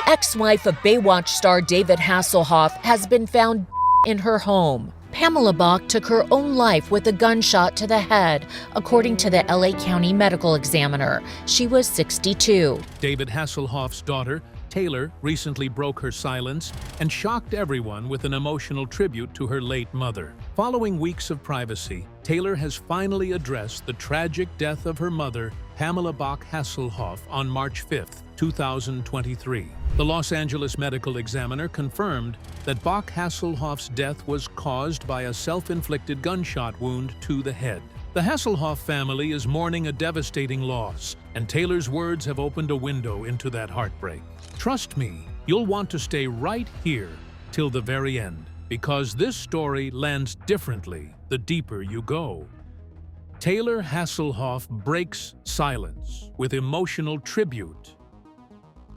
Ex-wife of Baywatch star David Hasselhoff has been found in her home. Pamela Bach took her own life with a gunshot to the head, according to the LA County Medical Examiner. She was 62. David Hasselhoff's daughter, Taylor, recently broke her silence and shocked everyone with an emotional tribute to her late mother. Following weeks of privacy, Taylor has finally addressed the tragic death of her mother, Pamela Bach Hasselhoff, on March 5, 2023. The Los Angeles Medical Examiner confirmed that Bach Hasselhoff's death was caused by a self-inflicted gunshot wound to the head. The Hasselhoff family is mourning a devastating loss, and Taylor's words have opened a window into that heartbreak. Trust me, you'll want to stay right here till the very end, because this story lands differently the deeper you go. Taylor Hasselhoff breaks silence with emotional tribute.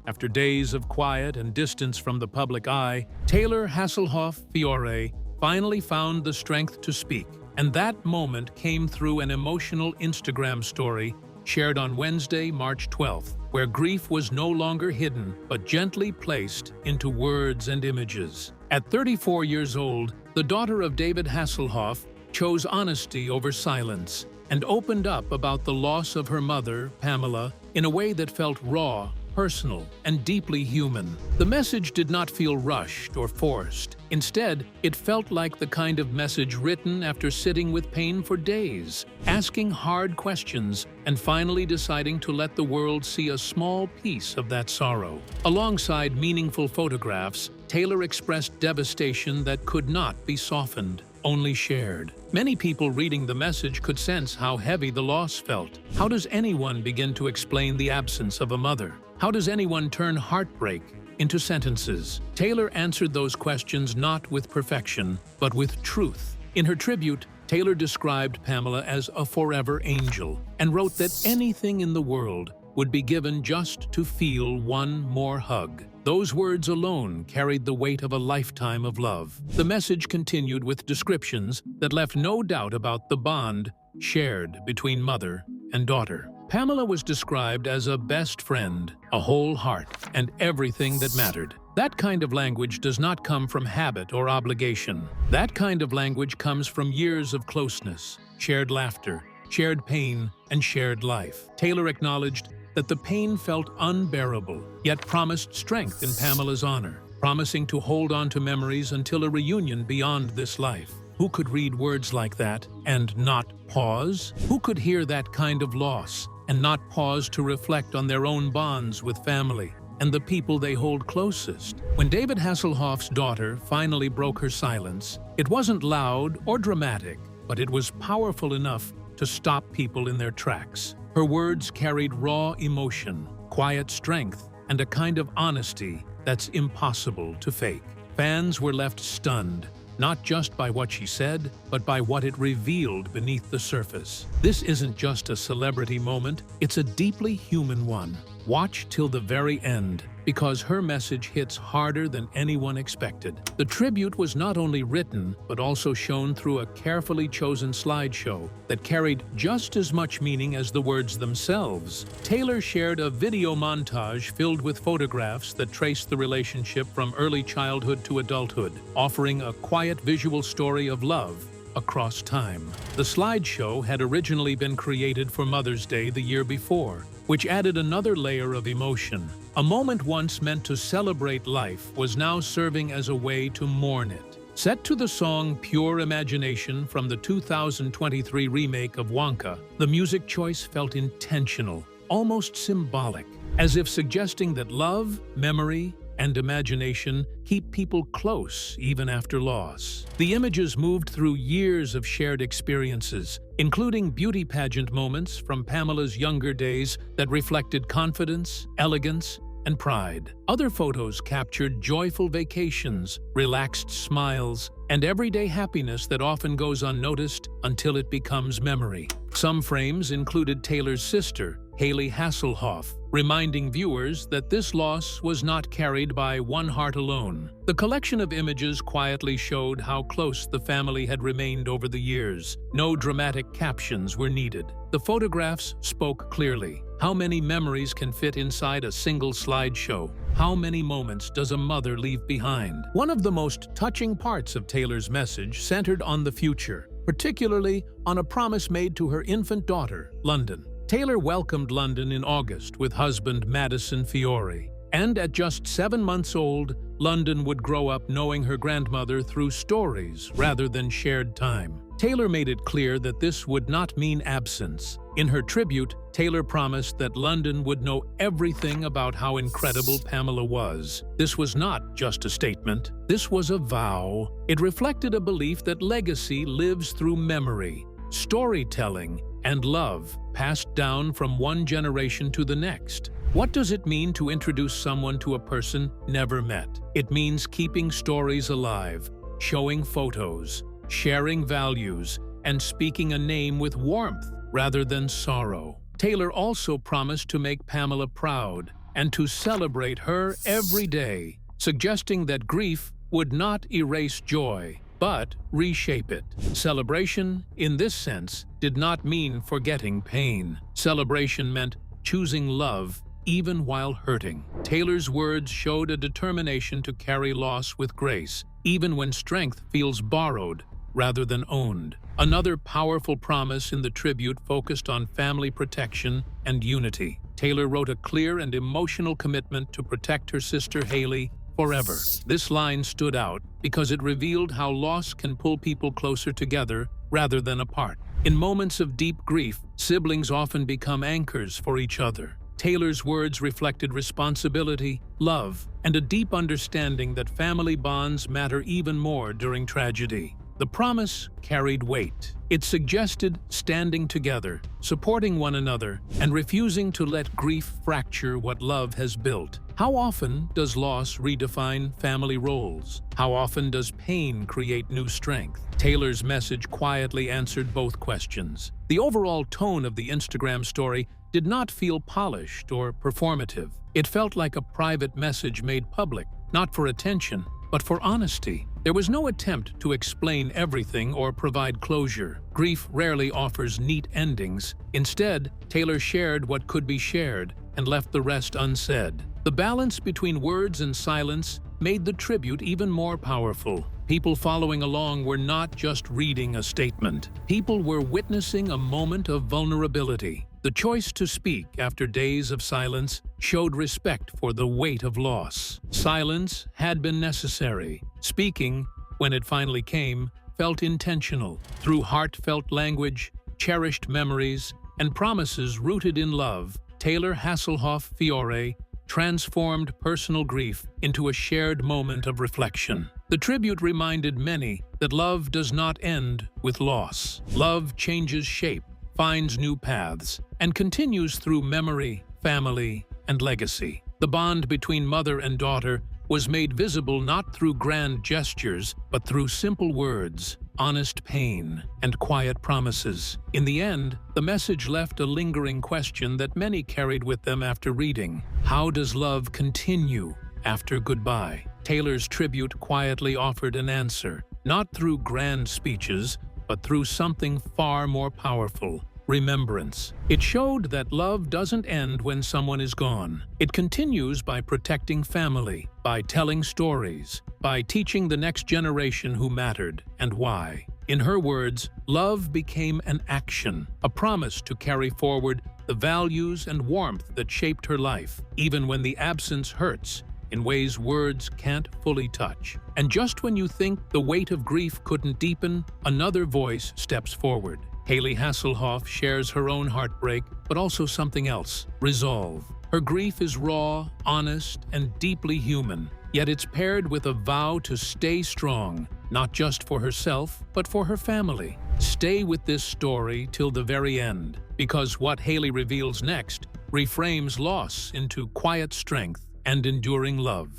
After days of quiet and distance from the public eye, Taylor Hasselhoff Fiore finally found the strength to speak. And that moment came through an emotional Instagram story shared on Wednesday, March 12th, where grief was no longer hidden, but gently placed into words and images. At 34 years old, the daughter of David Hasselhoff chose honesty over silence and opened up about the loss of her mother, Pamela, in a way that felt raw, personal, and deeply human. The message did not feel rushed or forced. Instead, it felt like the kind of message written after sitting with pain for days, asking hard questions, and finally deciding to let the world see a small piece of that sorrow. Alongside meaningful photographs, Taylor expressed devastation that could not be softened, only shared. Many people reading the message could sense how heavy the loss felt. How does anyone begin to explain the absence of a mother? How does anyone turn heartbreak into sentences? Taylor answered those questions not with perfection, but with truth. In her tribute, Taylor described Pamela as a forever angel and wrote that anything in the world would be given just to feel one more hug. Those words alone carried the weight of a lifetime of love. The message continued with descriptions that left no doubt about the bond shared between mother and daughter. Pamela was described as a best friend, a whole heart, and everything that mattered. That kind of language does not come from habit or obligation. That kind of language comes from years of closeness, shared laughter, shared pain, and shared life. Taylor acknowledged that the pain felt unbearable, yet promised strength in Pamela's honor, promising to hold on to memories until a reunion beyond this life. Who could read words like that and not pause? Who could hear that kind of loss and not pause to reflect on their own bonds with family and the people they hold closest? When David Hasselhoff's daughter finally broke her silence, it wasn't loud or dramatic, but it was powerful enough to stop people in their tracks. Her words carried raw emotion, quiet strength, and a kind of honesty that's impossible to fake. Fans were left stunned, not just by what she said, but by what it revealed beneath the surface. This isn't just a celebrity moment, it's a deeply human one. Watch till the very end, because her message hits harder than anyone expected. The tribute was not only written, but also shown through a carefully chosen slideshow that carried just as much meaning as the words themselves. Taylor shared a video montage filled with photographs that traced the relationship from early childhood to adulthood, offering a quiet visual story of love across time. The slideshow had originally been created for Mother's Day the year before, which added another layer of emotion. A moment once meant to celebrate life was now serving as a way to mourn it. Set to the song Pure Imagination from the 2023 remake of Wonka, the music choice felt intentional, almost symbolic, as if suggesting that love, memory, and imagination keep people close even after loss. The images moved through years of shared experiences, including beauty pageant moments from Pamela's younger days that reflected confidence, elegance, and pride. Other photos captured joyful vacations, relaxed smiles, and everyday happiness that often goes unnoticed until it becomes memory. Some frames included Taylor's sister, Haley Hasselhoff, reminding viewers that this loss was not carried by one heart alone. The collection of images quietly showed how close the family had remained over the years. No dramatic captions were needed. The photographs spoke clearly. How many memories can fit inside a single slideshow? How many moments does a mother leave behind? One of the most touching parts of Taylor's message centered on the future, particularly on a promise made to her infant daughter, London. Taylor welcomed London in August with husband Madison Fiore. And at just 7 months old, London would grow up knowing her grandmother through stories rather than shared time. Taylor made it clear that this would not mean absence. In her tribute, Taylor promised that London would know everything about how incredible Pamela was. This was not just a statement. This was a vow. It reflected a belief that legacy lives through memory, storytelling, and love passed down from one generation to the next. What does it mean to introduce someone to a person never met? It means keeping stories alive, showing photos, sharing values, and speaking a name with warmth rather than sorrow. Taylor also promised to make Pamela proud and to celebrate her every day, suggesting that grief would not erase joy, but reshape it. Celebration, in this sense, did not mean forgetting pain. Celebration meant choosing love even while hurting. Taylor's words showed a determination to carry loss with grace, even when strength feels borrowed rather than owned. Another powerful promise in the tribute focused on family protection and unity. Taylor wrote a clear and emotional commitment to protect her sister Haley forever. This line stood out because it revealed how loss can pull people closer together rather than apart. In moments of deep grief, siblings often become anchors for each other. Taylor's words reflected responsibility, love, and a deep understanding that family bonds matter even more during tragedy. The promise carried weight. It suggested standing together, supporting one another, and refusing to let grief fracture what love has built. How often does loss redefine family roles? How often does pain create new strength? Taylor's message quietly answered both questions. The overall tone of the Instagram story did not feel polished or performative. It felt like a private message made public, not for attention, but for honesty. There was no attempt to explain everything or provide closure. Grief rarely offers neat endings. Instead, Taylor shared what could be shared and left the rest unsaid. The balance between words and silence made the tribute even more powerful. People following along were not just reading a statement. People were witnessing a moment of vulnerability. The choice to speak after days of silence showed respect for the weight of loss. Silence had been necessary. Speaking, when it finally came, felt intentional. Through heartfelt language, cherished memories, and promises rooted in love, Taylor Hasselhoff Fiore transformed personal grief into a shared moment of reflection. The tribute reminded many that love does not end with loss. Love changes shape, finds new paths, and continues through memory, family, and legacy. The bond between mother and daughter was made visible not through grand gestures, but through simple words, honest pain, and quiet promises. In the end, the message left a lingering question that many carried with them after reading. How does love continue after goodbye? Taylor's tribute quietly offered an answer, not through grand speeches, but through something far more powerful: remembrance. It showed that love doesn't end when someone is gone. It continues by protecting family, by telling stories, by teaching the next generation who mattered and why. In her words, love became an action, a promise to carry forward the values and warmth that shaped her life, even when the absence hurts in ways words can't fully touch. And just when you think the weight of grief couldn't deepen, another voice steps forward. Haley Hasselhoff shares her own heartbreak, but also something else: resolve. Her grief is raw, honest, and deeply human, yet it's paired with a vow to stay strong, not just for herself, but for her family. Stay with this story till the very end, because what Haley reveals next reframes loss into quiet strength and enduring love.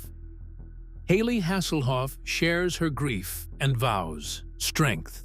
Haley Hasselhoff shares her grief and vows strength.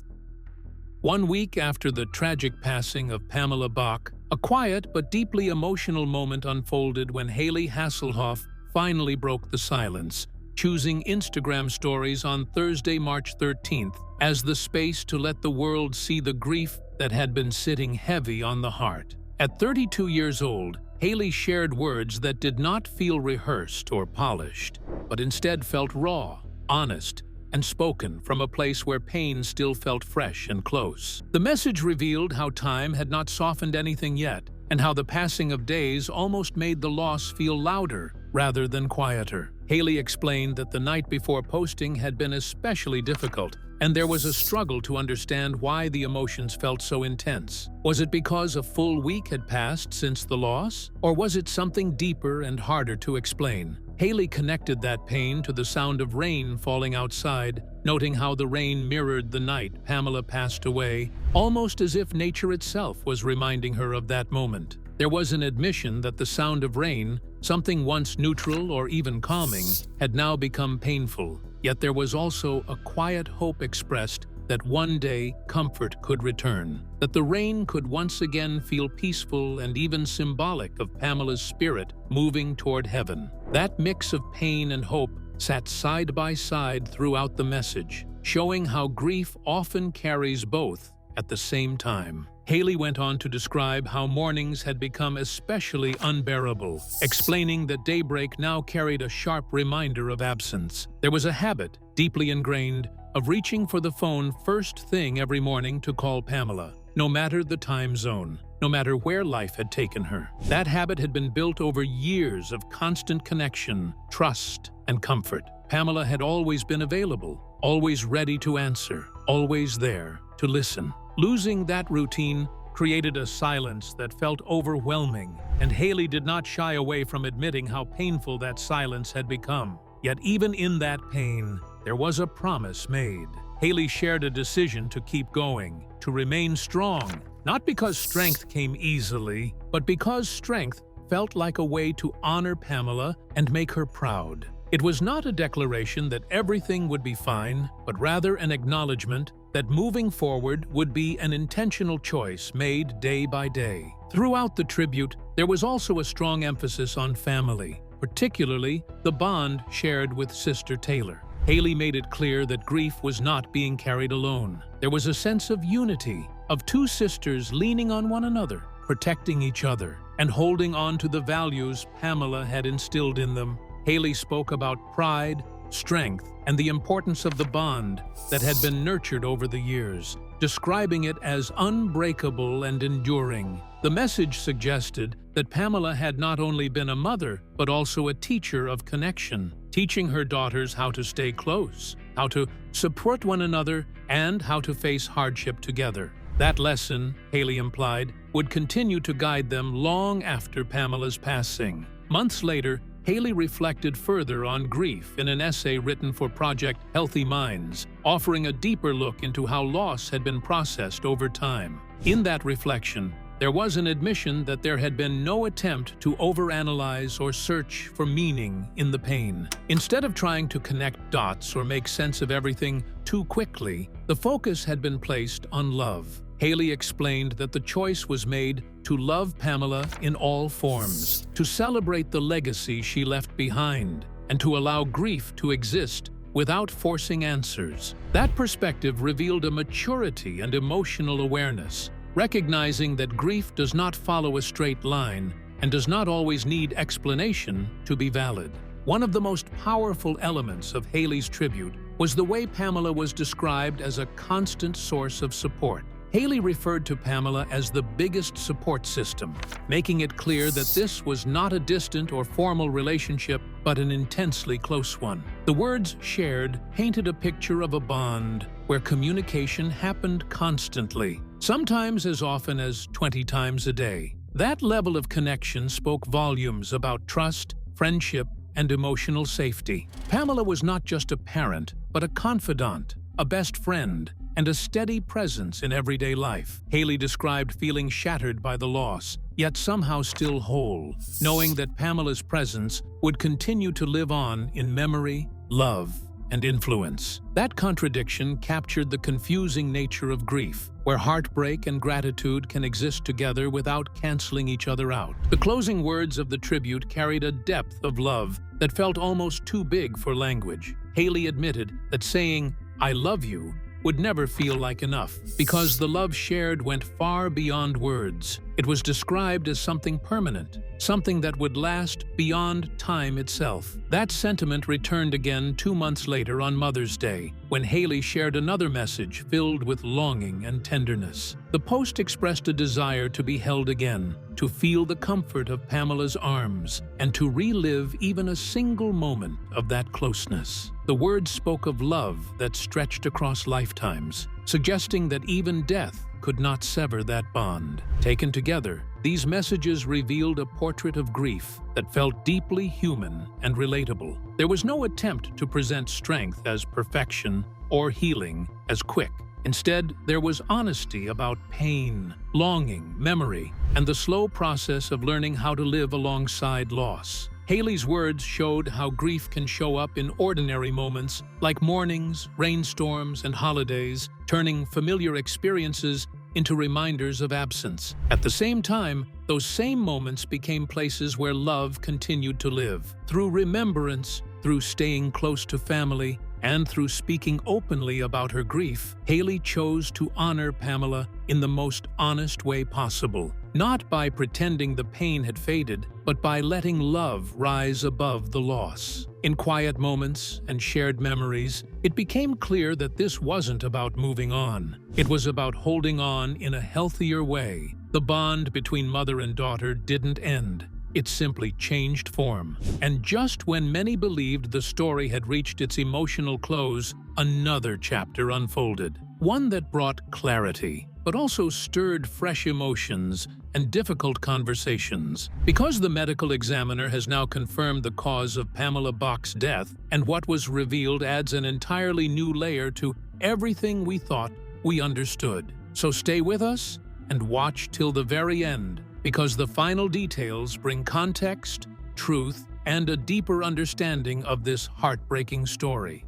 1 week after the tragic passing of Pamela Bach, a quiet but deeply emotional moment unfolded when Haley Hasselhoff finally broke the silence, choosing Instagram stories on Thursday, March 13th, as the space to let the world see the grief that had been sitting heavy on the heart. At 32 years old, Haley shared words that did not feel rehearsed or polished, but instead felt raw, honest, and spoken from a place where pain still felt fresh and close. The message revealed how time had not softened anything yet, and how the passing of days almost made the loss feel louder rather than quieter. Haley explained that the night before posting had been especially difficult, and there was a struggle to understand why the emotions felt so intense. Was it because a full week had passed since the loss? Or was it something deeper and harder to explain? Haley connected that pain to the sound of rain falling outside, noting how the rain mirrored the night Pamela passed away, almost as if nature itself was reminding her of that moment. There was an admission that the sound of rain, something once neutral or even calming, had now become painful. Yet there was also a quiet hope expressed that one day comfort could return, that the rain could once again feel peaceful and even symbolic of Pamela's spirit moving toward heaven. That mix of pain and hope sat side by side throughout the message, showing how grief often carries both at the same time. Haley went on to describe how mornings had become especially unbearable, explaining that daybreak now carried a sharp reminder of absence. There was a habit, deeply ingrained, of reaching for the phone first thing every morning to call Pamela, no matter the time zone, no matter where life had taken her. That habit had been built over years of constant connection, trust, and comfort. Pamela had always been available, always ready to answer, always there to listen. Losing that routine created a silence that felt overwhelming, and Haley did not shy away from admitting how painful that silence had become. Yet even in that pain, there was a promise made. Haley shared a decision to keep going, to remain strong, not because strength came easily, but because strength felt like a way to honor Pamela and make her proud. It was not a declaration that everything would be fine, but rather an acknowledgement that moving forward would be an intentional choice made day by day. Throughout the tribute, there was also a strong emphasis on family, particularly the bond shared with Sister Taylor. Haley made it clear that grief was not being carried alone. There was a sense of unity, of two sisters leaning on one another, protecting each other, and holding on to the values Pamela had instilled in them. Haley spoke about pride, strength, and the importance of the bond that had been nurtured over the years, describing it as unbreakable and enduring. The message suggested that Pamela had not only been a mother, but also a teacher of connection, teaching her daughters how to stay close, how to support one another, and how to face hardship together. That lesson, Haley implied, would continue to guide them long after Pamela's passing. Months later, Haley reflected further on grief in an essay written for Project Healthy Minds, offering a deeper look into how loss had been processed over time. In that reflection, there was an admission that there had been no attempt to overanalyze or search for meaning in the pain. Instead of trying to connect dots or make sense of everything too quickly, the focus had been placed on love. Haley explained that the choice was made to love Pamela in all forms, to celebrate the legacy she left behind, and to allow grief to exist without forcing answers. That perspective revealed a maturity and emotional awareness, recognizing that grief does not follow a straight line and does not always need explanation to be valid. One of the most powerful elements of Haley's tribute was the way Pamela was described as a constant source of support. Haley referred to Pamela as the biggest support system, making it clear that this was not a distant or formal relationship, but an intensely close one. The words shared painted a picture of a bond where communication happened constantly, sometimes as often as 20 times a day. That level of connection spoke volumes about trust, friendship, and emotional safety. Pamela was not just a parent, but a confidant, a best friend, and a steady presence in everyday life. Haley described feeling shattered by the loss, yet somehow still whole, knowing that Pamela's presence would continue to live on in memory, love, and influence. That contradiction captured the confusing nature of grief, where heartbreak and gratitude can exist together without canceling each other out. The closing words of the tribute carried a depth of love that felt almost too big for language. Haley admitted that saying, "I love you," would never feel like enough, because the love shared went far beyond words. It was described as something permanent, something that would last beyond time itself. That sentiment returned again 2 months later on Mother's Day, when Haley shared another message filled with longing and tenderness. The post expressed a desire to be held again, to feel the comfort of Pamela's arms, and to relive even a single moment of that closeness. The words spoke of love that stretched across lifetimes, suggesting that even death could not sever that bond. Taken together, these messages revealed a portrait of grief that felt deeply human and relatable. There was no attempt to present strength as perfection or healing as quick. Instead, there was honesty about pain, longing, memory, and the slow process of learning how to live alongside loss. Haley's words showed how grief can show up in ordinary moments like mornings, rainstorms, and holidays, turning familiar experiences into reminders of absence. At the same time, those same moments became places where love continued to live. Through remembrance, through staying close to family, and through speaking openly about her grief, Haley chose to honor Pamela in the most honest way possible. Not by pretending the pain had faded, but by letting love rise above the loss. In quiet moments and shared memories, it became clear that this wasn't about moving on. It was about holding on in a healthier way. The bond between mother and daughter didn't end. It simply changed form. And just when many believed the story had reached its emotional close, another chapter unfolded. One that brought clarity, but also stirred fresh emotions and difficult conversations. Because the medical examiner has now confirmed the cause of Pamela Bach's death, and what was revealed adds an entirely new layer to everything we thought we understood. So stay with us and watch till the very end, because the final details bring context, truth, and a deeper understanding of this heartbreaking story.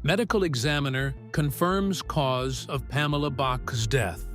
Medical examiner confirms cause of Pamela Bach's death.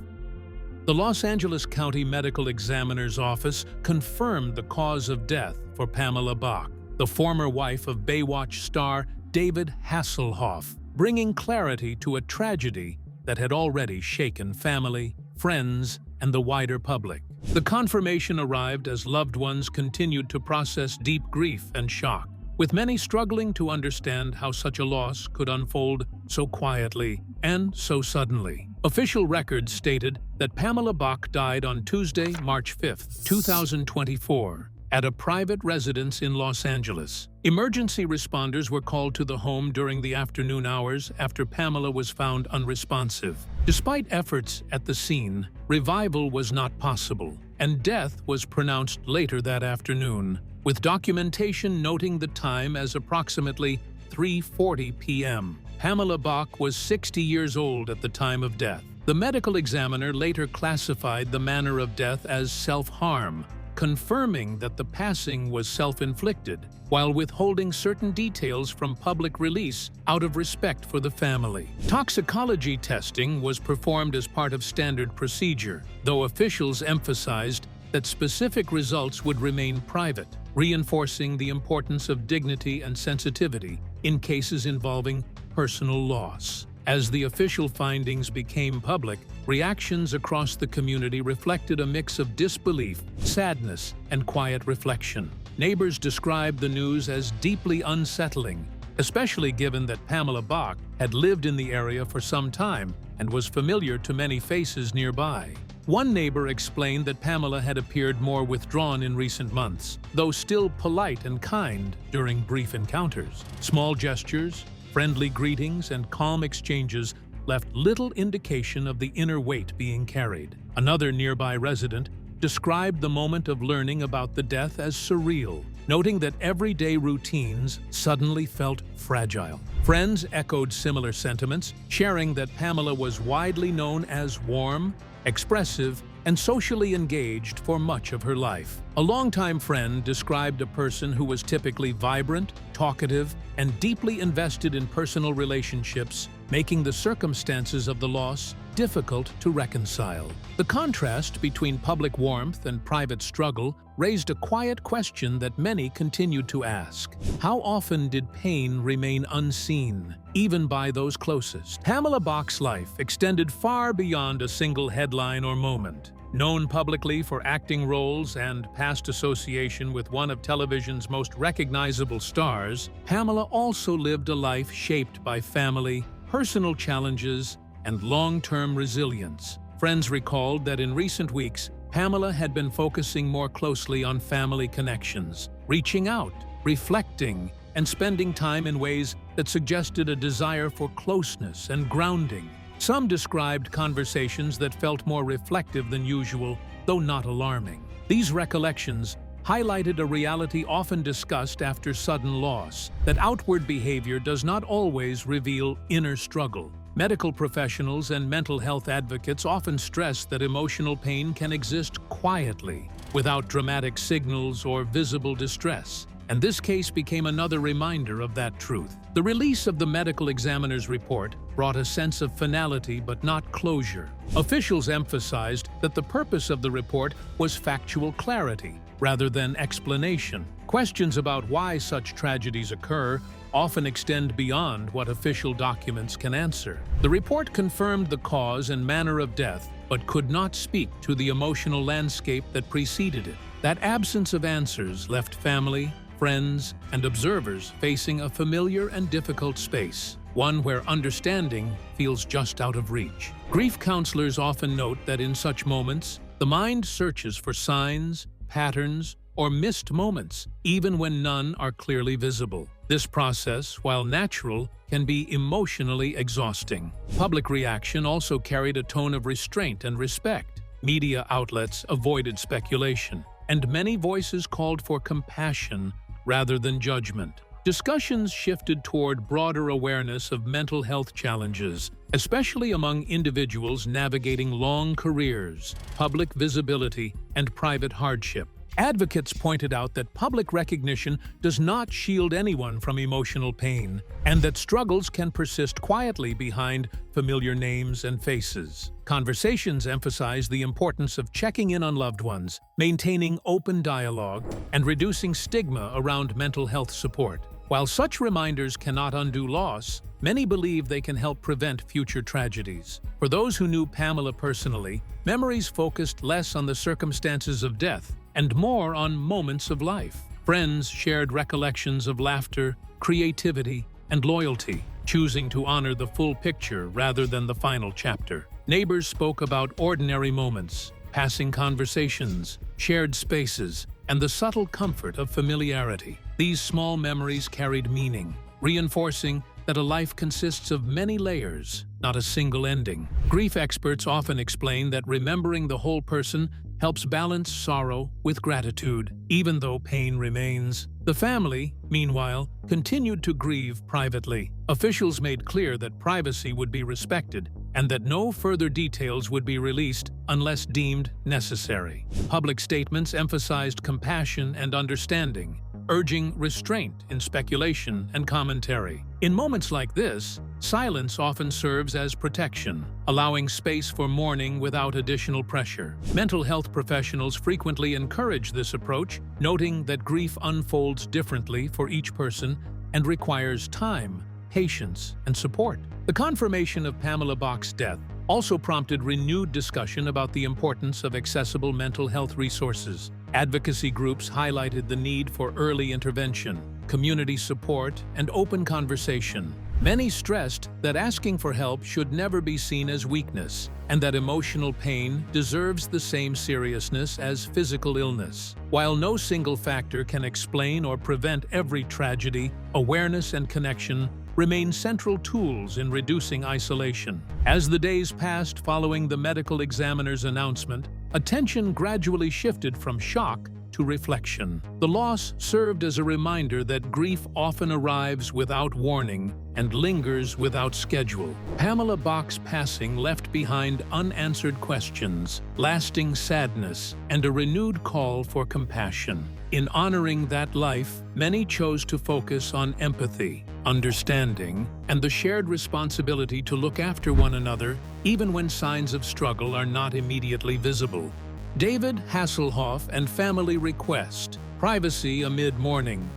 The Los Angeles County Medical Examiner's Office confirmed the cause of death for Pamela Bach, the former wife of Baywatch star David Hasselhoff, bringing clarity to a tragedy that had already shaken family, friends, and the wider public. The confirmation arrived as loved ones continued to process deep grief and shock, with many struggling to understand how such a loss could unfold so quietly and so suddenly. Official records stated that Pamela Bach died on Tuesday, March 5, 2024, at a private residence in Los Angeles. Emergency responders were called to the home during the afternoon hours after Pamela was found unresponsive. Despite efforts at the scene, revival was not possible, and death was pronounced later that afternoon, with documentation noting the time as approximately 3:40 p.m. Pamela Bach was 60 years old at the time of death. The medical examiner later classified the manner of death as self-harm, confirming that the passing was self-inflicted, while withholding certain details from public release out of respect for the family. Toxicology testing was performed as part of standard procedure, though officials emphasized that specific results would remain private, reinforcing the importance of dignity and sensitivity in cases involving personal loss. As the official findings became public, reactions across the community reflected a mix of disbelief, sadness, and quiet reflection. Neighbors described the news as deeply unsettling, especially given that Pamela Bach had lived in the area for some time and was familiar to many faces nearby. One neighbor explained that Pamela had appeared more withdrawn in recent months, though still polite and kind during brief encounters. Small gestures, friendly greetings, and calm exchanges left little indication of the inner weight being carried. Another nearby resident described the moment of learning about the death as surreal, noting that everyday routines suddenly felt fragile. Friends echoed similar sentiments, sharing that Pamela was widely known as warm, expressive, and socially engaged for much of her life. A longtime friend described a person who was typically vibrant, talkative, and deeply invested in personal relationships, making the circumstances of the loss difficult to reconcile. The contrast between public warmth and private struggle raised a quiet question that many continued to ask. How often did pain remain unseen, even by those closest? Pamela Bach's life extended far beyond a single headline or moment. Known publicly for acting roles and past association with one of television's most recognizable stars, Pamela also lived a life shaped by family, personal challenges, and long-term resilience. Friends recalled that in recent weeks, Pamela had been focusing more closely on family connections, reaching out, reflecting, and spending time in ways that suggested a desire for closeness and grounding. Some described conversations that felt more reflective than usual, though not alarming. These recollections highlighted a reality often discussed after sudden loss, that outward behavior does not always reveal inner struggle. Medical professionals and mental health advocates often stress that emotional pain can exist quietly, without dramatic signals or visible distress. And this case became another reminder of that truth. The release of the medical examiner's report brought a sense of finality but not closure. Officials emphasized that the purpose of the report was factual clarity rather than explanation. Questions about why such tragedies occur often extend beyond what official documents can answer. The report confirmed the cause and manner of death, but could not speak to the emotional landscape that preceded it. That absence of answers left family, friends, and observers facing a familiar and difficult space, one where understanding feels just out of reach. Grief counselors often note that in such moments, the mind searches for signs, patterns, or missed moments, even when none are clearly visible. This process, while natural, can be emotionally exhausting. Public reaction also carried a tone of restraint and respect. Media outlets avoided speculation, and many voices called for compassion rather than judgment. Discussions shifted toward broader awareness of mental health challenges, especially among individuals navigating long careers, public visibility, and private hardship. Advocates pointed out that public recognition does not shield anyone from emotional pain, and that struggles can persist quietly behind familiar names and faces. Conversations emphasized the importance of checking in on loved ones, maintaining open dialogue, and reducing stigma around mental health support. While such reminders cannot undo loss, many believe they can help prevent future tragedies. For those who knew Pamela personally, memories focused less on the circumstances of death and more on moments of life. Friends shared recollections of laughter, creativity, and loyalty, choosing to honor the full picture rather than the final chapter. Neighbors spoke about ordinary moments, passing conversations, shared spaces, and the subtle comfort of familiarity. These small memories carried meaning, reinforcing that a life consists of many layers, not a single ending. Grief experts often explain that remembering the whole person helps balance sorrow with gratitude, even though pain remains. The family, meanwhile, continued to grieve privately. Officials made clear that privacy would be respected and that no further details would be released unless deemed necessary. Public statements emphasized compassion and understanding, urging restraint in speculation and commentary. In moments like this, silence often serves as protection, allowing space for mourning without additional pressure. Mental health professionals frequently encourage this approach, noting that grief unfolds differently for each person and requires time, patience, and support. The confirmation of Pamela Bach's death also prompted renewed discussion about the importance of accessible mental health resources. Advocacy groups highlighted the need for early intervention, community support, and open conversation. Many stressed that asking for help should never be seen as weakness, and that emotional pain deserves the same seriousness as physical illness. While no single factor can explain or prevent every tragedy, awareness and connection remain central tools in reducing isolation. As the days passed following the medical examiner's announcement, attention gradually shifted from shock to reflection. The loss served as a reminder that grief often arrives without warning and lingers without schedule. Pamela Bach's passing left behind unanswered questions, lasting sadness, and a renewed call for compassion. In honoring that life, many chose to focus on empathy, understanding, and the shared responsibility to look after one another, even when signs of struggle are not immediately visible. David Hasselhoff and family request, privacy amid mourning.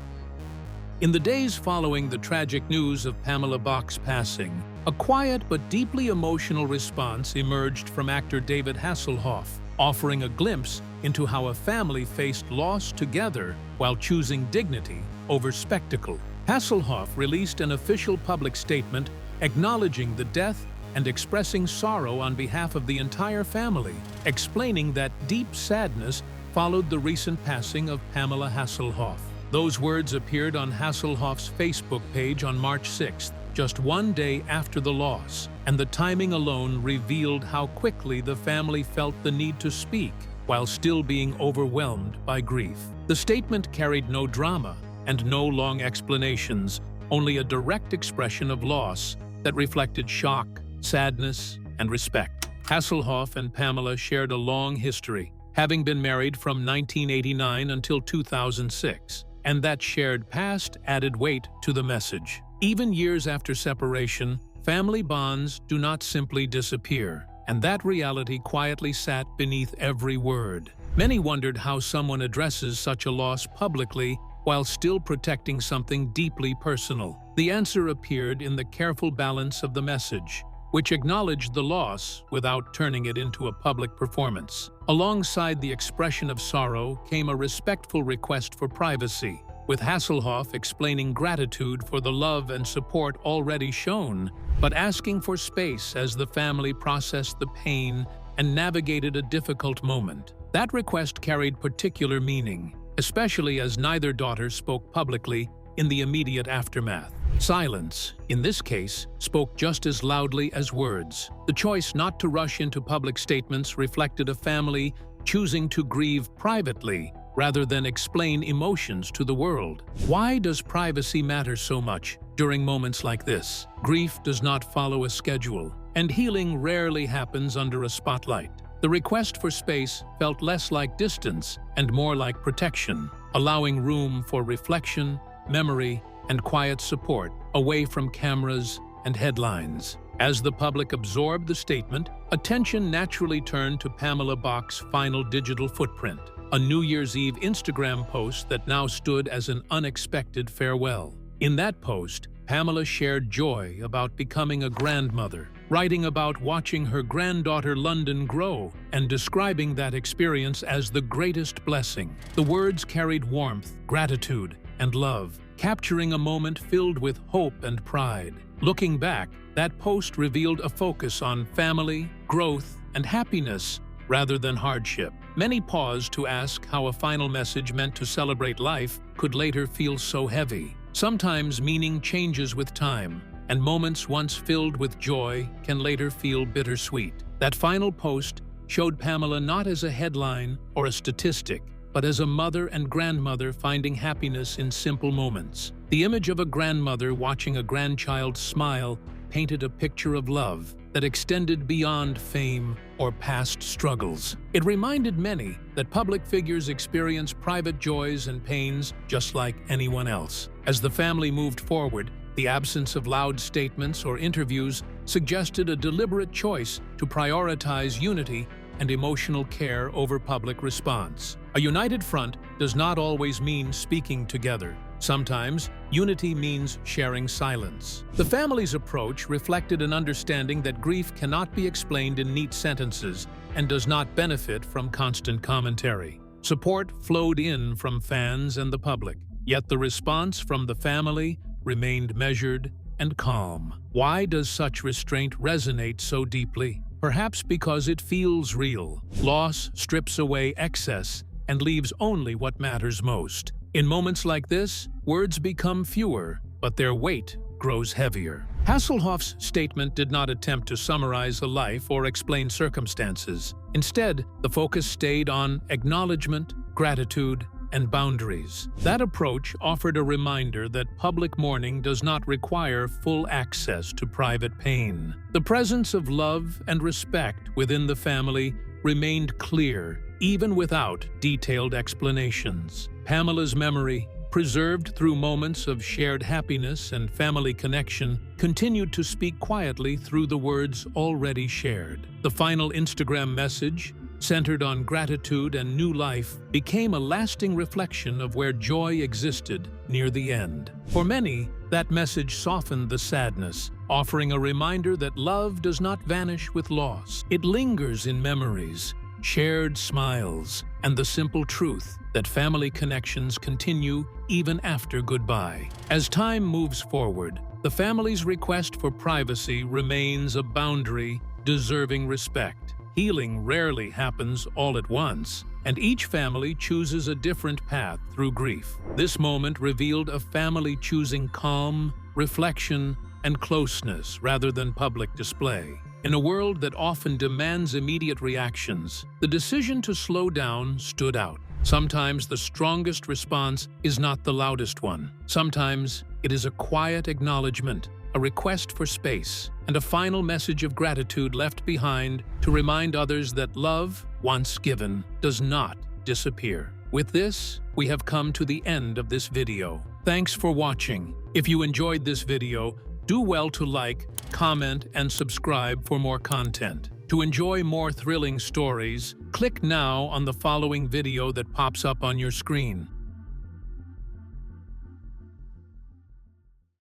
In the days following the tragic news of Pamela Bach's passing, a quiet but deeply emotional response emerged from actor David Hasselhoff. offering a glimpse into how a family faced loss together while choosing dignity over spectacle. Hasselhoff released an official public statement acknowledging the death and expressing sorrow on behalf of the entire family, explaining that deep sadness followed the recent passing of Pamela Hasselhoff. Those words appeared on Hasselhoff's Facebook page on March 6th, just one day after the loss, and the timing alone revealed how quickly the family felt the need to speak while still being overwhelmed by grief. The statement carried no drama and no long explanations, only a direct expression of loss that reflected shock, sadness, and respect. Hasselhoff and Pamela shared a long history, having been married from 1989 until 2006, and that shared past added weight to the message. Even years after separation, family bonds do not simply disappear, and that reality quietly sat beneath every word. Many wondered how someone addresses such a loss publicly while still protecting something deeply personal. The answer appeared in the careful balance of the message, which acknowledged the loss without turning it into a public performance. Alongside the expression of sorrow came a respectful request for privacy, with Hasselhoff explaining gratitude for the love and support already shown, but asking for space as the family processed the pain and navigated a difficult moment. That request carried particular meaning, especially as neither daughter spoke publicly in the immediate aftermath. Silence, in this case, spoke just as loudly as words. The choice not to rush into public statements reflected a family choosing to grieve privately rather than explain emotions to the world. Why does privacy matter so much during moments like this? Grief does not follow a schedule, and healing rarely happens under a spotlight. The request for space felt less like distance and more like protection, allowing room for reflection, memory, and quiet support away from cameras and headlines. As the public absorbed the statement, attention naturally turned to Pamela Bach's final digital footprint, a New Year's Eve Instagram post that now stood as an unexpected farewell. In that post, Pamela shared joy about becoming a grandmother, writing about watching her granddaughter London grow and describing that experience as the greatest blessing. The words carried warmth, gratitude, and love, capturing a moment filled with hope and pride. Looking back, that post revealed a focus on family, growth, and happiness rather than hardship. Many paused to ask how a final message meant to celebrate life could later feel so heavy. Sometimes meaning changes with time, and moments once filled with joy can later feel bittersweet. That final post showed Pamela not as a headline or a statistic, but as a mother and grandmother finding happiness in simple moments. The image of a grandmother watching a grandchild smile painted a picture of love that extended beyond fame or past struggles. It reminded many that public figures experience private joys and pains just like anyone else. As the family moved forward, the absence of loud statements or interviews suggested a deliberate choice to prioritize unity and emotional care over public response. A united front does not always mean speaking together. Sometimes, unity means sharing silence. The family's approach reflected an understanding that grief cannot be explained in neat sentences and does not benefit from constant commentary. Support flowed in from fans and the public, yet the response from the family remained measured and calm. Why does such restraint resonate so deeply? Perhaps because it feels real. Loss strips away excess and leaves only what matters most. In moments like this, words become fewer, but their weight grows heavier. Hasselhoff's statement did not attempt to summarize a life or explain circumstances. Instead, the focus stayed on acknowledgement, gratitude, and boundaries. That approach offered a reminder that public mourning does not require full access to private pain. The presence of love and respect within the family remained clear, even without detailed explanations. Pamela's memory, preserved through moments of shared happiness and family connection, continued to speak quietly through the words already shared. The final Instagram message, centered on gratitude and new life, became a lasting reflection of where joy existed near the end. For many, that message softened the sadness, offering a reminder that love does not vanish with loss. It lingers in memories, shared smiles, and the simple truth that family connections continue even after goodbye. As time moves forward, the family's request for privacy remains a boundary deserving respect. Healing rarely happens all at once, and each family chooses a different path through grief. This moment revealed a family choosing calm, reflection, and closeness rather than public display. In a world that often demands immediate reactions, the decision to slow down stood out. Sometimes the strongest response is not the loudest one. Sometimes it is a quiet acknowledgement, a request for space, and a final message of gratitude left behind to remind others that love, once given, does not disappear. With this, we have come to the end of this video. Thanks for watching. If you enjoyed this video, do well to like, comment, and subscribe for more content. To enjoy more thrilling stories, click now on the following video that pops up on your screen.